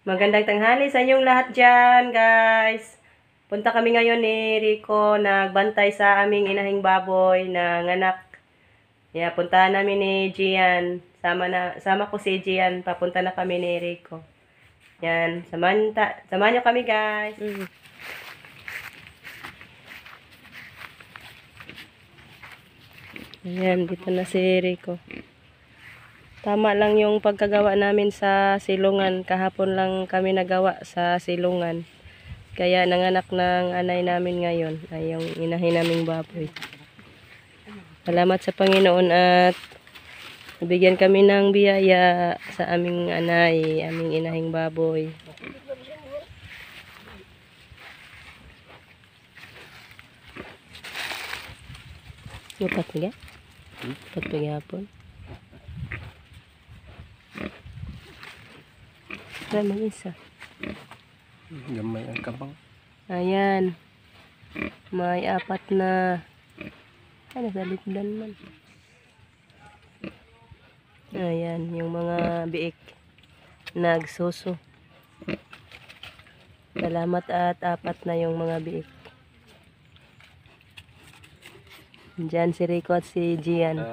Magandang tanghali sa inyong lahat dyan, guys. Punta kami ngayon ni Rico, nagbantay sa aming inahing baboy na nganak. Puntahan namin ni Gian. Sama ko si Gian, papunta na kami ni Rico. Yan, samahan nyo kami, guys. Ayan, dito na si Rico. Tama lang yung pagkagawa namin sa silungan. Kahapon lang kami nagawa sa silungan. Kaya nanganak ng anay namin ngayon ay yung inahin naming baboy. Salamat sa Panginoon at nabigyan kami ng biyaya sa aming anay, aming inahing baboy. Upat nga? Upat paghapon. Ramang isa. Gamay ang kabang. Ayan. May apat na. Ay, nagalitdan man. Ayan, yung mga biik. Nagsuso. Salamat at apat na yung mga biik. Diyan si Rico at si Gian.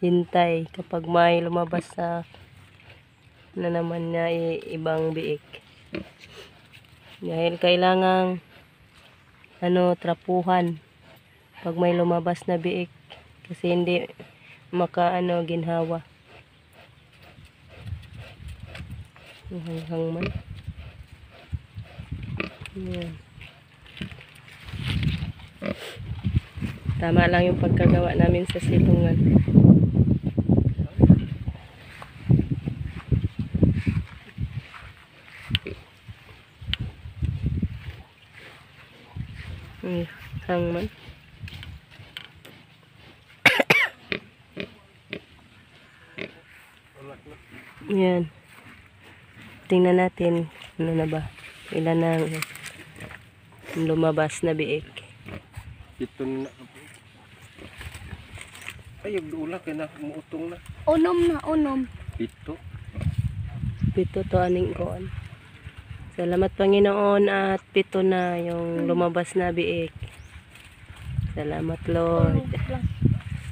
Hintay kapag may lumabas na naman na ibang biik. Dahil kailangang trapuhan pag may lumabas na biik kasi hindi ginhawa. Hanghang man. Yan. Tama lang yung pagkagawa namin sa silungan. Hangman. Yan. Tingnan natin ano na ba. Ilan ang lumabas na biik. Ito na. Ay, yung dula kaya na umuutong na. Unom. Pito to aning koan. Salamat Panginoon at 7 na yung lumabas na biik. Salamat Lord.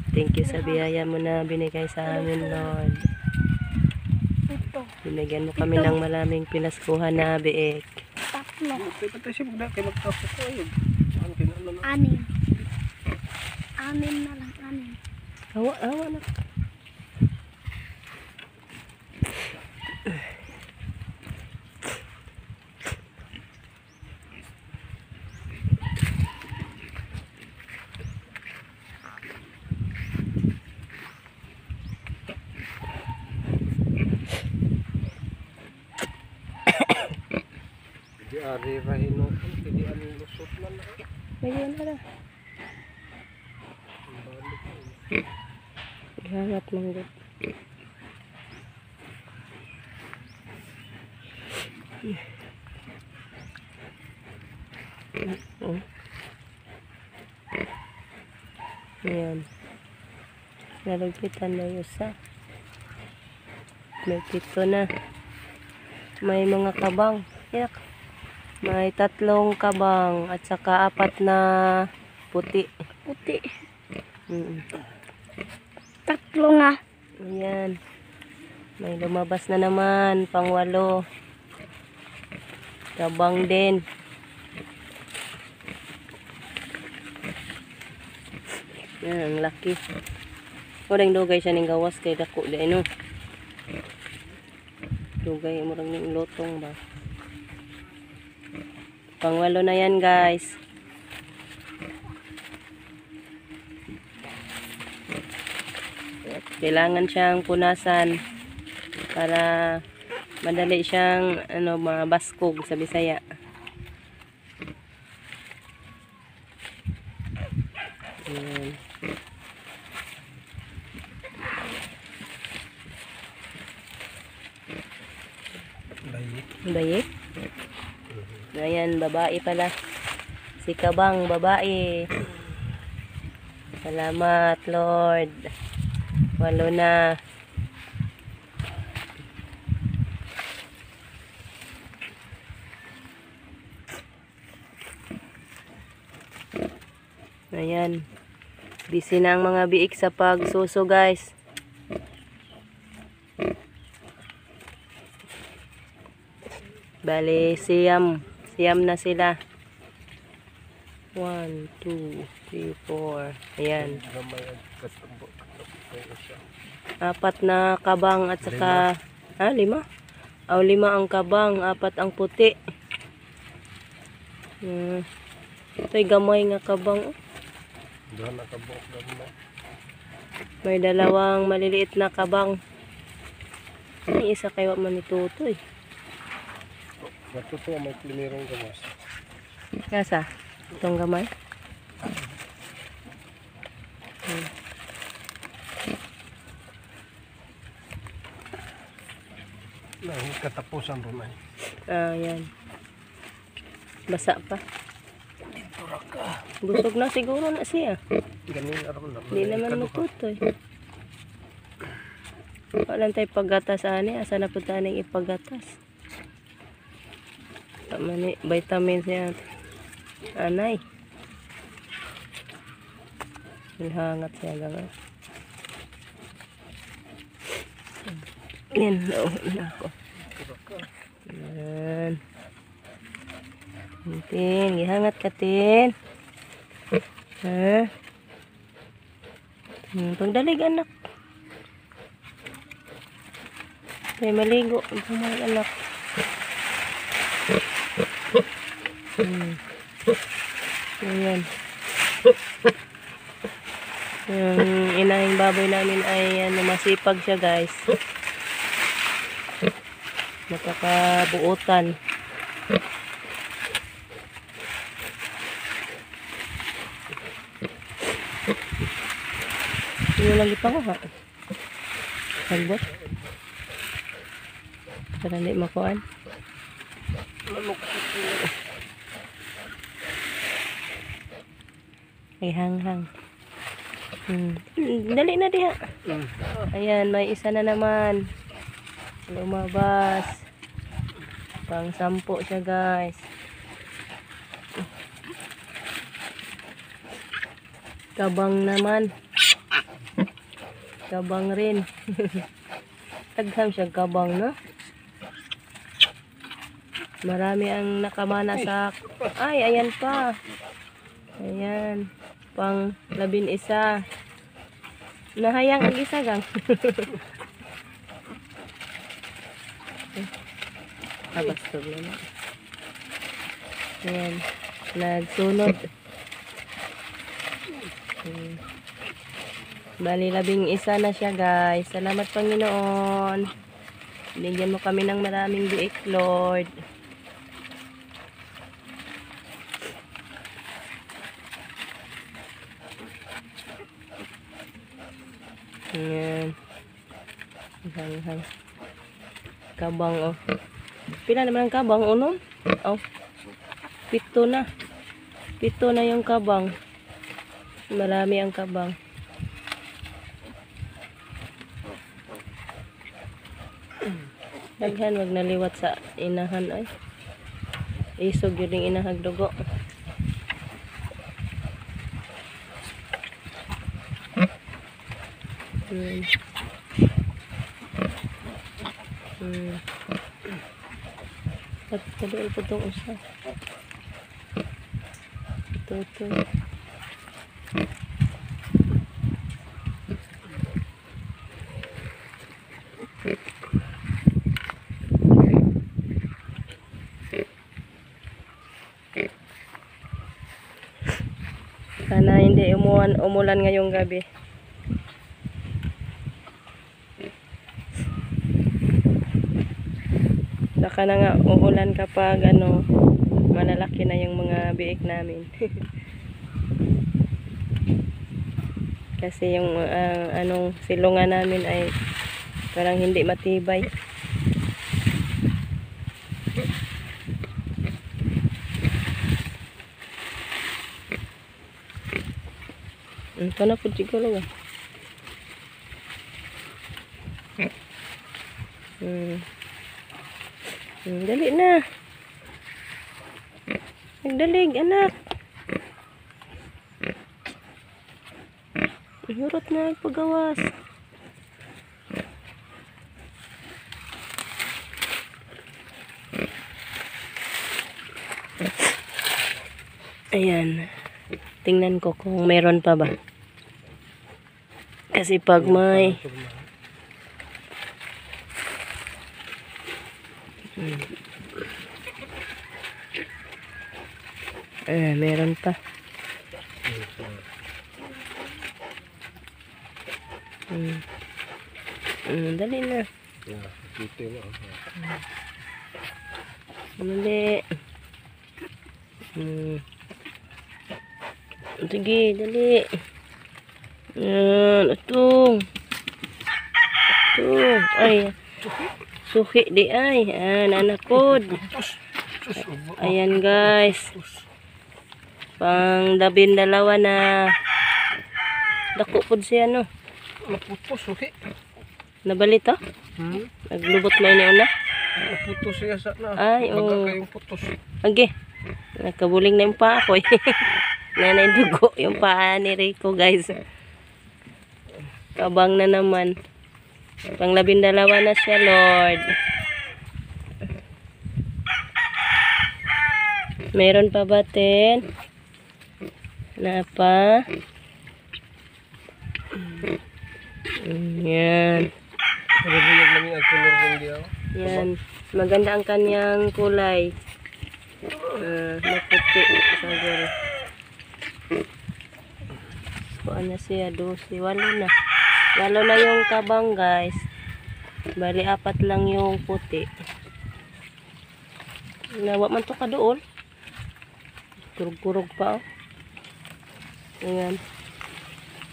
Thank you sa biyaya mo na binigay sa amin Lord. Binigyan mo kami ng maraming pinaskuhan na biik. Tatlo. Patay siya magda kaya magtapos ko ayun. Anim na lang, anim. Awa na. Di ari rahino, di ari lusot man. Ayun na. Hangat mangga. Ayan. Nalagpitan na yung isa. May 7 na. May mga kabang. Yak. May 3 kabang at saka 4 na puti. Tatlo nga. Ayan. May lumabas na naman. Pang 8. Kabang din. Yan, ang laki. Kurang dugay siya ning gawas kay dako di ano. Dugay mo lang ning lotong ba. Pang 8 na yan, guys. Kailangan siyang punasan para madali siyang mabaskog sa Bisaya. Ayan. Bayik? Ayan, babae pala. Si Kabang, babae. Salamat, Lord. 8 na. Ayan. Busy na ang mga biik sa pagsuso, guys. Bale, siyam. Siyam na sila. 1, 2, 3, 4. Ayan. Gamay ang katambo. Kaya siya. 4 na kabang at saka... 5? 5 ang kabang. 4 ang puti. Ito'y gamay nga kabang. Doon nakabuok gamay. May 2 maliliit na kabang. Ay, isa kayo man itutoy. Matuto may klimirong gamas. Kasa? Itong gamay? Nang katapusan ron ay. Ayan. Basa pa. Busog na siguro na siya. Ganin aron na. Hindi naman matutoy. Walang tayo paggatas ani. Asa na po tayo ipagatas? Tama ni vitamins niya. Anay. Hangat siya lang. Yan. Nauhin ako. Yan. Tin. Gihangat ka, Tin. Ha? Pagdalig, anak. Ay, maligo. Pagdalig, anak. Ayan. Yung inahing baboy namin ay masipag siya, guys. Nakakabuutan. Hindi lagi pa ko, ha? Sagbot. Para hindi makuhaan. Ay, hang-hang. Dali na diha. Ayan, may isa na naman. Lumabas. Pang 10 siya, guys. Kabang naman. Kabang rin. Tagham siya kabang, no? Marami ang nakamana sa... Ay, ayan pa. Ayan. Pang 11. Nahayang ang isa, gang. Abastog naman. Ayan. Nagsunod. Bali, 11 na siya, guys. Salamat, Panginoon. Binigyan mo kami ng maraming biik, Lord. Ayan. Hang-hang. Kabang, oh. Pila naman ang kabang, unom? Oh. 7 na. 7 na yung kabang. Marami ang kabang. Daghan, wag naliwat sa inahan, ay. Isog yun yung inahag dugo. At kadoon po itong usa. Ito. Sana hindi umulan ngayong gabi. Baka na nga uulan kapag malalaki na yung mga biik namin. Kasi yung silungan namin ay parang hindi matibay. Ito na po siguro ba? Dali na. Nagdalig, anak. Hurot na pagawas. Ayan. Tingnan ko kung meron pa ba. Kasi pag may... meron pa. Dali na. Yeah, dito na. Dali. Sige, dali. Yan, ito. Ito. Ay, suki di ay. Nanakod. Ayan guys. Pang 12 na. Dako pod siya no. Naputos, okay. Nabali to? Naglubot mo ini una? Naputos siya sa na. Ay, Baga oo. kayong putos. Okay. Nakabuling na yung paa ko. Nanay dugo yung paa ni Rico guys. Kabang na naman. Pang 12 na siya, Lord. Meron pa ba, Ten? Napa? Yan. Nabuyag namin ang color ng diyaw. Yan. Maganda ang kanyang kulay. Maputi. Siguro. Kuan na siya, 12. 8 na. 8 na yung kabang, guys. Bali, 4 lang yung puti. Nawa man to ka doon. Kurog-kurog pa, oh. Ayan.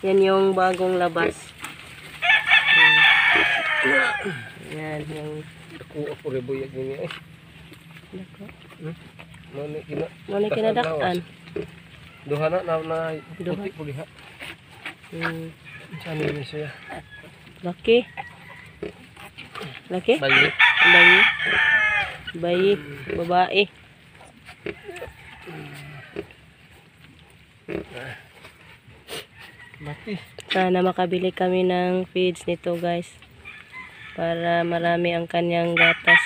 Yan yung bagong labas. Yan, yung... Ako rebuyag niya eh. Dako. Mano kinadaktan. Duha na Duha. puti po diha. Saan yun siya? Laki. Laki? Bayi. Bayi. Bayi. Babae. Laki. Sana makabili kami ng feeds nito guys. Para marami ang kanyang gatas.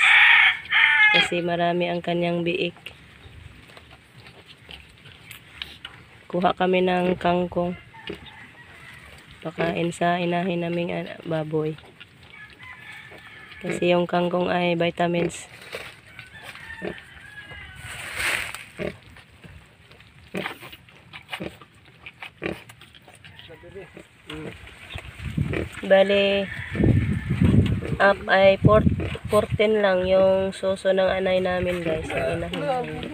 Kasi marami ang kanyang biik. Kuha kami ng kangkong. Pakain sa inahin naming baboy. Kasi yung kangkong ay vitamins. Bali, up ay 14 lang yung suso ng anay namin guys. Ang inahin namin.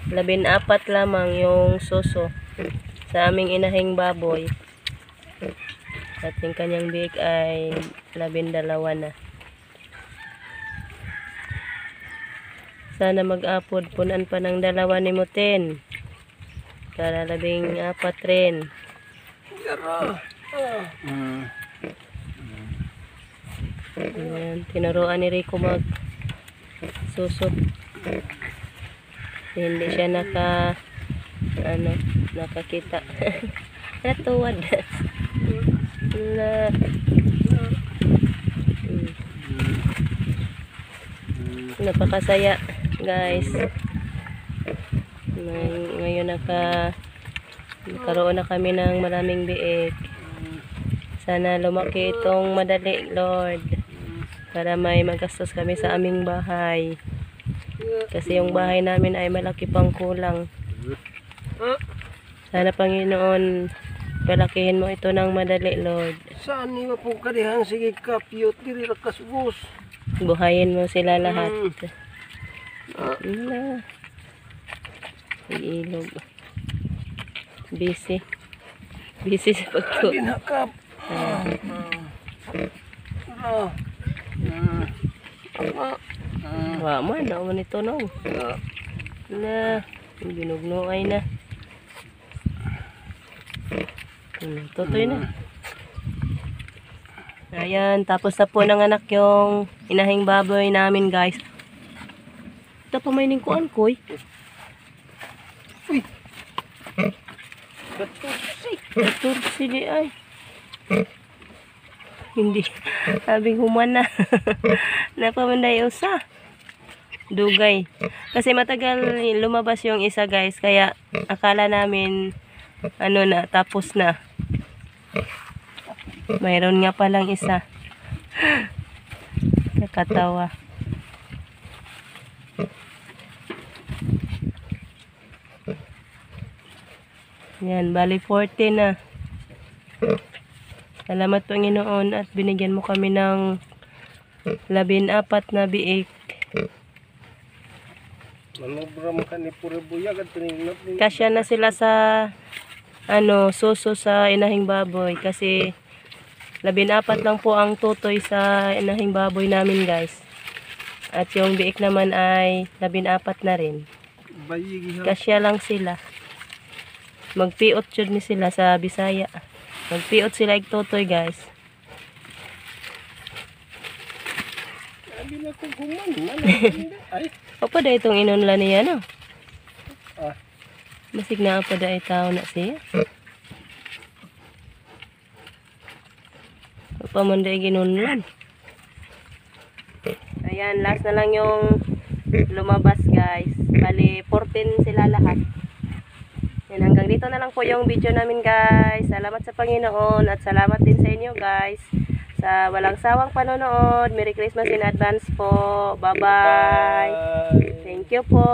14 lamang yung suso sa aming inahing baboy. At yung kanyang biik ay 12 na. Sana mag-upload punan pa ng 2 ni Muten. Para 14 rin. Ayan, tinuruan ni Rico mag susot. Hindi siya nakakita. Natuwad. Napakasaya guys. Ngayon nagkaroon na kami ng maraming biik. Sana lumaki itong madali, Lord. Para may magastos kami sa aming bahay. Kasi yung bahay namin ay malaki pang kulang. Sana Panginoon, palakihin mo ito ng madali, Lord. Saan niyo po kadihang sige kapyot diri ra kasubos. Buhayin mo sila lahat. Ilog. Busy. Busy sa pagtuto. Dinakap. Wa man, na man ito no. Binugno ay na. Tutoy na. Ayan, tapos na po nanganak yung inahing baboy namin guys. Ito pa may ningkuan koy. Uy. Bato, 14 di ay. Hindi. Sabi humana. Napamanday usa. Dugay. Kasi matagal lumabas yung isa guys. Kaya akala namin ano na, tapos na. Mayroon nga palang isa. Nakatawa. Yan, bali 40 na. Salamat Panginoon at binigyan mo kami ng 14 na biik. Manubra mo ka ni Puribuyag at tinignan din. Kasya na sila sa suso sa inahing baboy kasi 14 lang po ang tutoy sa inahing baboy namin guys. At yung biik naman ay 14 na rin. Bayigi ha. Kasya lang sila. Magpiot yun ni sila sa Bisaya. Magpiot sila igtutoy guys. Sabi na ko guman. Ay. Opo da itong inunla niya no? Ah. Masig na pa da itaw na siya. Opo man da ginunlan. Ayan, last na lang yung lumabas guys. Bali 14 sila lahat. Yan, hanggang dito na lang po yung video namin guys. Salamat sa Panginoon at salamat din sa inyo guys sa walang sawang panonood. Merry Christmas in advance po. Bye-bye. Thank you po.